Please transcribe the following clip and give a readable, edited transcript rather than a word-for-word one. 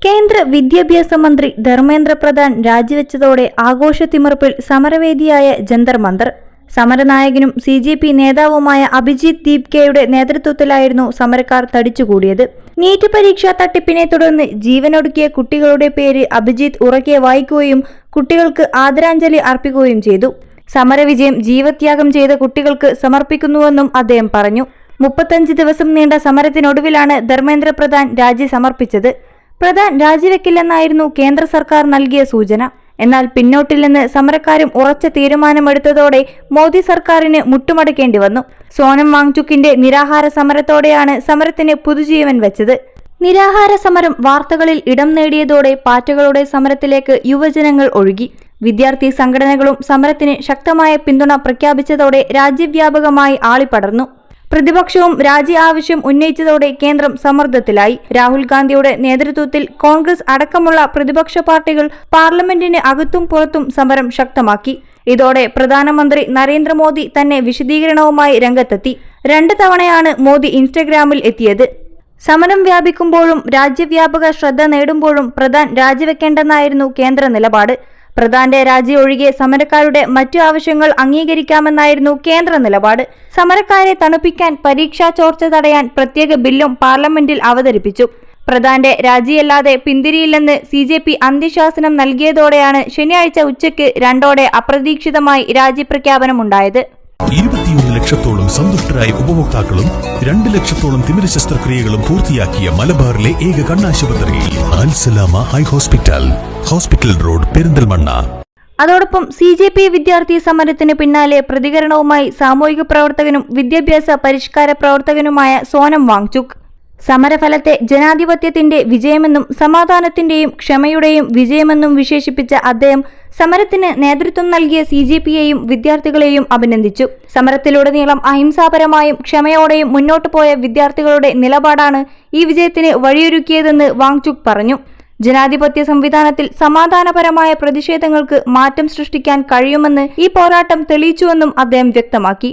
കേന്ദ്ര വിദ്യാഭ്യാസ മന്ത്രി ധർമ്മേന്ദ്ര പ്രധാൻ രാജിവെച്ചതോടെ ആഘോഷത്തിമിർപ്പിൽ സമരവേദിയായ ജന്തർ മന്ദർ. സമരനായകനും CJP നേതാവുമായ അഭിജിത്ത് ദീപ്കെയുടെ നേതൃത്വത്തിലായിരുന്നു സമരക്കാർ തടിച്ചുകൂടിയത്. നീറ്റ് പരീക്ഷാ തട്ടിപ്പിനെ തുടർന്ന് ജീവനൊടുക്കിയ കുട്ടികളുടെ പേര് അഭിജിത്ത് ഉറക്കെ വായിക്കുകയും കുട്ടികൾക്ക് ആദരാഞ്ജലി അർപ്പിക്കുകയും ചെയ്തു. സമരവിജയം ജീവത്യാഗം ചെയ്ത കുട്ടികൾക്ക് സമർപ്പിക്കുന്നുവെന്നും അദ്ദേഹം പറഞ്ഞു. 35 ദിവസം നീണ്ട സമരത്തിനൊടുവിലാണ് ധർമ്മേന്ദ്ര പ്രധാൻ രാജി സമർപ്പിച്ചത്. പ്രധാൻ രാജിവെക്കില്ലെന്നായിരുന്നു കേന്ദ്ര സർക്കാർ നൽകിയ സൂചന. എന്നാൽ പിന്നോട്ടില്ലെന്ന് സമരക്കാരും ഉറച്ച തീരുമാനമെടുത്തതോടെ മോദി സർക്കാരിന് മുട്ടുമടക്കേണ്ടി വന്നു. സോനം വാങ്ചുക്കിന്റെ നിരാഹാര സമരത്തോടെയാണ് സമരത്തിന് പുതുജീവൻ വെച്ചത്. നിരാഹാര സമരം വാർത്തകളിൽ ഇടം നേടിയതോടെ പാറ്റകളുടെ സമരത്തിലേക്ക് യുവജനങ്ങൾ ഒഴുകി. വിദ്യാർത്ഥി സംഘടനകളും സമരത്തിന് ശക്തമായ പിന്തുണ പ്രഖ്യാപിച്ചതോടെ രാജ്യവ്യാപകമായി ആളിപ്പടർന്നു. പ്രതിപക്ഷവും രാജി ആവശ്യം ഉന്നയിച്ചതോടെ കേന്ദ്രം സമ്മർദ്ദത്തിലായി. രാഹുൽ ഗാന്ധിയുടെ നേതൃത്വത്തിൽ കോൺഗ്രസ് അടക്കമുള്ള പ്രതിപക്ഷ പാർട്ടികൾ പാർലമെന്റിന് അകത്തും പുറത്തും സമരം ശക്തമാക്കി. ഇതോടെ പ്രധാനമന്ത്രി നരേന്ദ്രമോദി തന്നെ വിശദീകരണവുമായി രംഗത്തെത്തി. 2 തവണയാണ് മോദി ഇൻസ്റ്റഗ്രാമിൽ എത്തിയത്. സമരം വ്യാപിക്കുമ്പോഴും രാജ്യവ്യാപക ശ്രദ്ധ നേടുമ്പോഴും പ്രധാൻ രാജിവെക്കേണ്ടെന്നായിരുന്നു കേന്ദ്ര നിലപാട്. പ്രധാന്റെ രാജി ഒഴികെ സമരക്കാരുടെ മറ്റു ആവശ്യങ്ങൾ അംഗീകരിക്കാമെന്നായിരുന്നു കേന്ദ്ര നിലപാട്. സമരക്കാരെ തണുപ്പിക്കാൻ പരീക്ഷാ ചോർച്ച തടയാൻ പ്രത്യേക ബില്ലും പാർലമെന്റിൽ അവതരിപ്പിച്ചു. പ്രധാന്റെ രാജിയല്ലാതെ പിന്തിരിയില്ലെന്ന് CJP അന്ത്യശാസനം നൽകിയതോടെയാണ് ശനിയാഴ്ച ഉച്ചയ്ക്ക് 2 അപ്രതീക്ഷിതമായി രാജി പ്രഖ്യാപനമുണ്ടായത്. 21 ലക്ഷത്തോളം സന്തുഷ്ടരായ ഉപഭോക്താക്കളും 2 ലക്ഷത്തോളം തിമിര ശസ്ത്രക്രിയകളും പൂർത്തിയാക്കിയ മലബാറിലെ ഏക കണ്ണാശുപത്രി Al Salama high hospital, hospital road, Perinthalmanna. അതോടൊപ്പം CJP വിദ്യാർത്ഥി സമരത്തിന് പിന്നാലെ പ്രതികരണവുമായി സാമൂഹിക പ്രവർത്തകനും വിദ്യാഭ്യാസ പരിഷ്കാര പ്രവർത്തകനുമായ സോനം വാങ്ചുക്. സമരഫലത്തെ ജനാധിപത്യത്തിന്റെ വിജയമെന്നും സമാധാനത്തിന്റെയും ക്ഷമയുടെയും വിജയമെന്നും വിശേഷിപ്പിച്ച അദ്ദേഹം സമരത്തിന് നേതൃത്വം നൽകിയ CJPയെയും വിദ്യാർത്ഥികളെയും അഭിനന്ദിച്ചു. സമരത്തിലുടനീളം അഹിംസാപരമായും ക്ഷമയോടെയും മുന്നോട്ടു പോയ വിദ്യാർത്ഥികളുടെ നിലപാടാണ് ഈ വിജയത്തിന് വഴിയൊരുക്കിയതെന്ന് വാങ്ചുക് പറഞ്ഞു. ജനാധിപത്യ സംവിധാനത്തിൽ സമാധാനപരമായ പ്രതിഷേധങ്ങൾക്ക് മാറ്റം സൃഷ്ടിക്കാൻ കഴിയുമെന്ന് ഈ പോരാട്ടം തെളിയിച്ചുവെന്നും അദ്ദേഹം വ്യക്തമാക്കി.